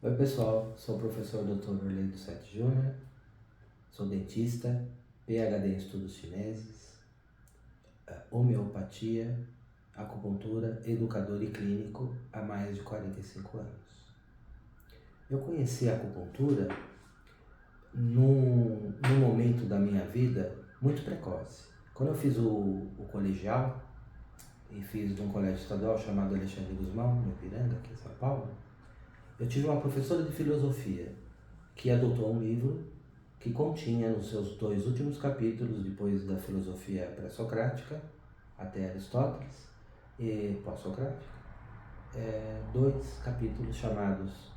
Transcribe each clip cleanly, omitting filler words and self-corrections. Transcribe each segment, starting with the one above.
Oi pessoal, sou o professor Dr. Orlando Sete Júnior, sou dentista, PhD em estudos chineses, homeopatia, acupuntura, educador e clínico há mais de 45 anos. Eu conheci a acupuntura num momento da minha vida muito precoce. Quando eu fiz o colegial, e fiz de um colégio estadual chamado Alexandre Guzmão, no Ipiranga, aqui em São Paulo, eu tive uma professora de filosofia que adotou um livro que continha nos seus dois últimos capítulos, depois da filosofia pré-socrática, até Aristóteles, e pós-socrática, dois capítulos chamados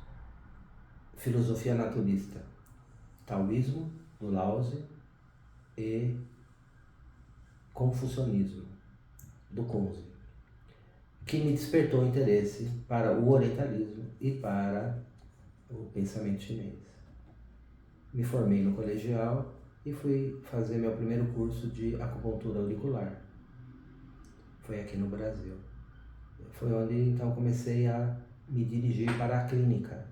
Filosofia Naturista, Taoísmo, do Laozi, e Confucionismo, do Conze, que me despertou o interesse para o orientalismo e para o pensamento chinês. Me formei no colegial e fui fazer meu primeiro curso de acupuntura auricular. Foi aqui no Brasil. Foi onde então comecei a me dirigir para a clínica.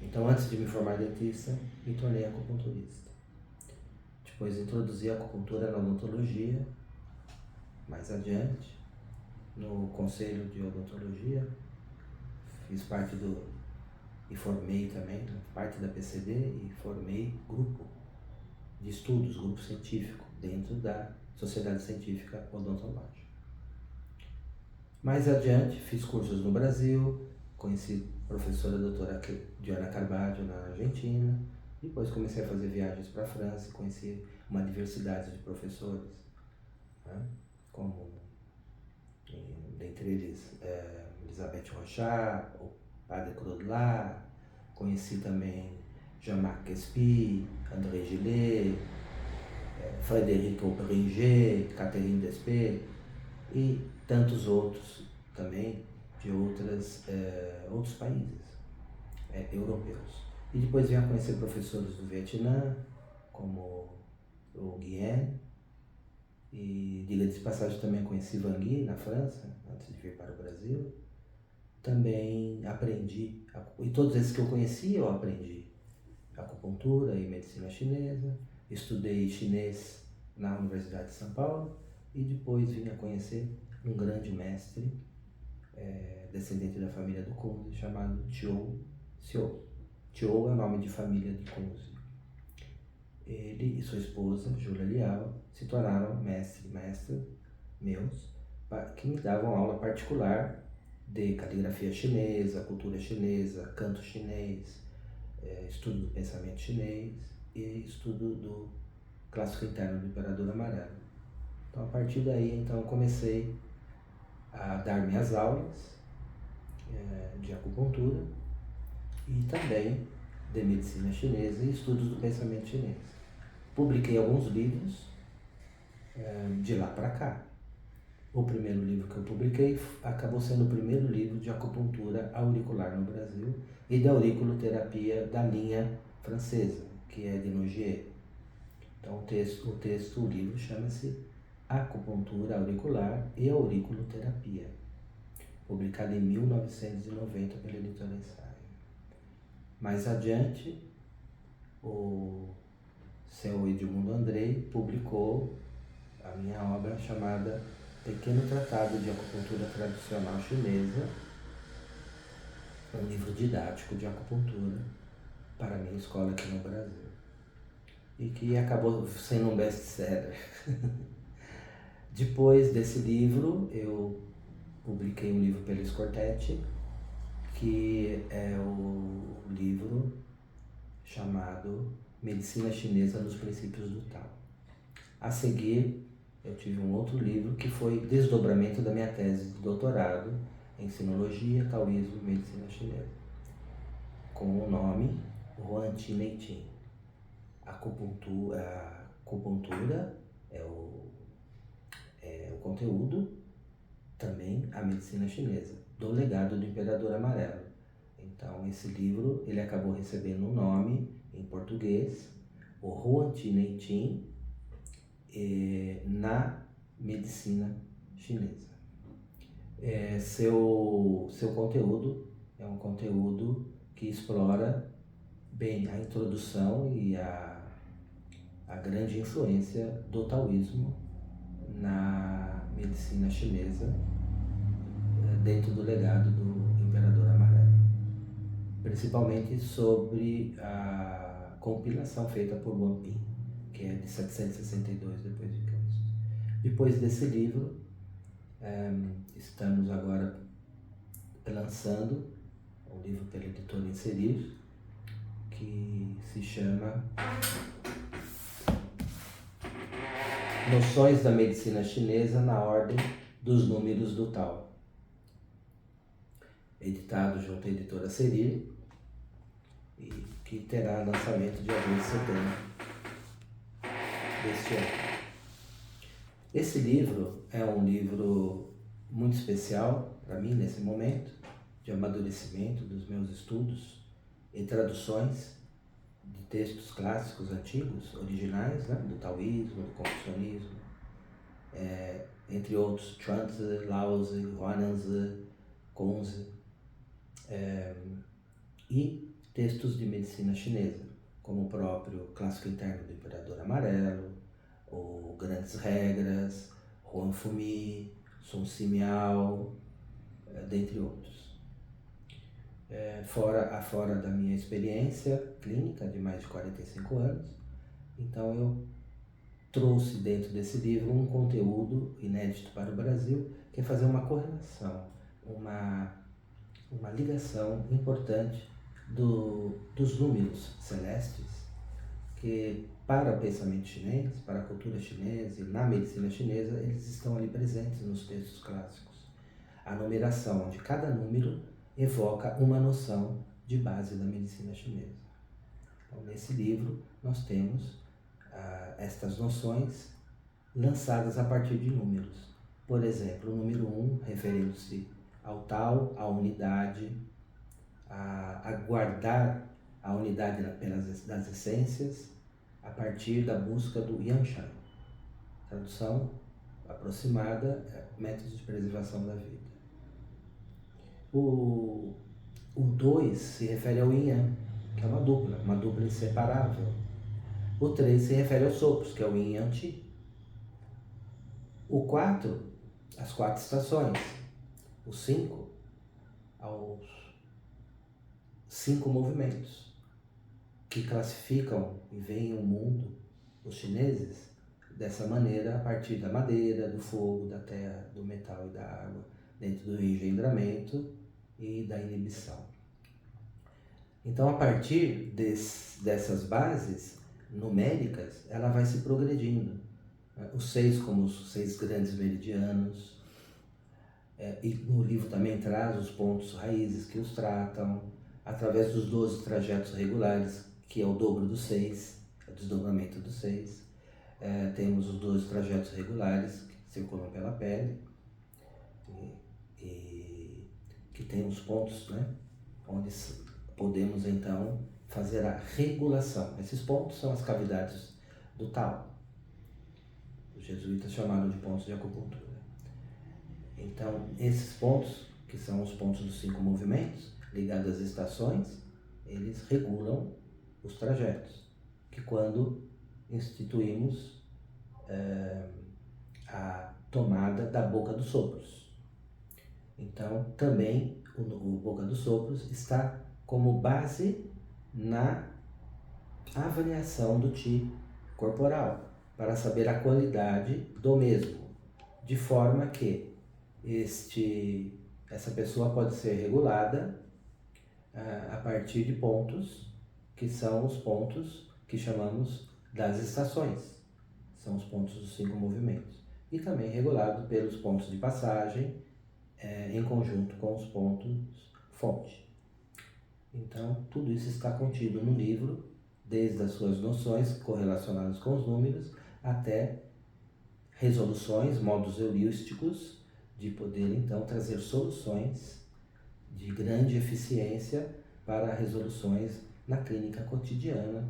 Então, antes de me formar dentista, me tornei acupunturista. Depois introduzi a acupuntura na odontologia, mais adiante, no conselho de odontologia, fiz parte e formei também, parte da PCD, e formei grupo de estudos, grupo científico, dentro da Sociedade Científica Odontológica. Mais adiante, fiz cursos no Brasil, conheci a professora doutora Diana Carvalho na Argentina, depois comecei a fazer viagens para a França, conheci uma diversidade de professores, né? Como, dentre eles, Elisabeth Rochat, o Padre Crodlat, conheci também Jean-Marc Espy, André Gillet, Frédéric Aubringer, Catherine Despé e tantos outros também de outros países europeus. E depois vim a conhecer professores do Vietnã, como o Nguyen, e diga de passagem também conheci Van Gogh na França, antes de vir para o Brasil. Também aprendi, e todos esses que eu conheci eu aprendi acupuntura e medicina chinesa, estudei chinês na Universidade de São Paulo e depois vim a conhecer um grande mestre, descendente da família do Kunze, chamado Chiou Xiu. Chiou é o nome de família de Kunze. Ele e sua esposa, Júlia Liao, se tornaram mestres meus, que me davam aula particular de caligrafia chinesa, cultura chinesa, canto chinês, estudo do pensamento chinês e estudo do clássico interno do Imperador Amarelo. Então, a partir daí, então, eu comecei a dar minhas aulas de acupuntura e também de medicina chinesa e estudos do pensamento chinês. Publiquei alguns livros de lá para cá. O primeiro livro que eu publiquei acabou sendo o primeiro livro de acupuntura auricular no Brasil e da auriculoterapia da linha francesa, que é de Nogier. Então o livro chama-se Acupuntura Auricular e Auriculoterapia, publicado em 1990 pela editora Ensaio. Mais adiante, o seu Edmundo Andrei publicou a minha obra chamada Pequeno Tratado de Acupuntura Tradicional Chinesa, um livro didático de acupuntura para a minha escola aqui no Brasil, e que acabou sendo um best-seller. Depois desse livro, eu publiquei um livro pela Scortetti, que é o livro chamado Medicina Chinesa nos Princípios do Tao. A seguir, eu tive um outro livro que foi desdobramento da minha tese de doutorado em Sinologia, Taoísmo e Medicina Chinesa, com o nome Huan Ti Nei Tin. Acupuntura é o conteúdo, também a medicina chinesa, do legado do Imperador Amarelo. Então, esse livro ele acabou recebendo um nome em português, o Huan Ti Nei Tin, na medicina chinesa. Seu conteúdo é um conteúdo que explora bem a introdução e a grande influência do taoísmo na medicina chinesa, dentro do legado do Imperador Amarelo, principalmente sobre a compilação feita por Wang Ping, que é de 762 depois de Cristo. Depois desse livro, estamos agora lançando um livro pela editora Inserir, que se chama Noções da Medicina Chinesa na Ordem dos Números do Tao, editado junto à editora Serir, e que terá lançamento dia 2 de setembro deste ano. Esse livro é um livro muito especial para mim nesse momento de amadurecimento dos meus estudos e traduções de textos clássicos antigos, originais, né, do taoísmo, do confucionismo, entre outros, Chuanzi, Laozi, Huanzi, Conzi, e textos de medicina chinesa, como o próprio Clássico Interno do Imperador Amarelo, o Grandes Regras, Huan Fumi, Sun Simiao, dentre outros. Fora da minha experiência clínica de mais de 45 anos, então eu trouxe dentro desse livro um conteúdo inédito para o Brasil, que é fazer uma correlação, uma ligação importante dos números celestes, que para o pensamento chinês, para a cultura chinesa e na medicina chinesa, eles estão ali presentes nos textos clássicos. A numeração, onde cada número evoca uma noção de base da medicina chinesa. Então, nesse livro, nós temos estas noções lançadas a partir de números. Por exemplo, o número 1, referindo-se ao Tao, à unidade, a guardar a unidade das essências a partir da busca do Yanshan. Tradução aproximada, métodos de preservação da vida. O 2 se refere ao Yin Yang, que é uma dupla inseparável. O 3 se refere aos sopros, que é o Yin Yang Qi. O 4, as 4 estações. O 5, aos 5 movimentos, que classificam e veem o mundo, os chineses, dessa maneira, a partir da madeira, do fogo, da terra, do metal e da água, dentro do engendramento e da inibição. Então, a partir dessas bases numéricas, ela vai se progredindo. Os 6 como os 6 grandes meridianos, e no livro também traz os pontos raízes que os tratam, através dos 12 trajetos regulares, que é o dobro dos 6, é o desdobramento dos 6. Temos os 12 trajetos regulares que circulam pela pele, e que tem os pontos, né, onde podemos então fazer a regulação. Esses pontos são as cavidades do Tao. Os jesuítas chamaram de pontos de acupuntura. Então, esses pontos, que são os pontos dos 5 movimentos, ligados às estações, eles regulam os trajetos, que quando instituímos a tomada da boca dos sopros. Então, também o boca dos sopros está como base na avaliação do Qi corporal, para saber a qualidade do mesmo, de forma que essa pessoa pode ser regulada a partir de pontos, que são os pontos que chamamos das estações, são os pontos dos 5 movimentos, e também regulado pelos pontos de passagem, em conjunto com os pontos fonte. Então, tudo isso está contido no livro, desde as suas noções correlacionadas com os números, até resoluções, modos heurísticos, de poder então trazer soluções de grande eficiência para resoluções na clínica cotidiana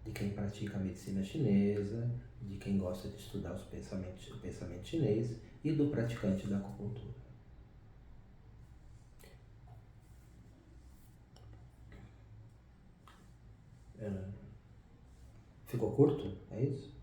de quem pratica a medicina chinesa, de quem gosta de estudar o pensamento chinês e do praticante da acupuntura. Ficou curto? É isso?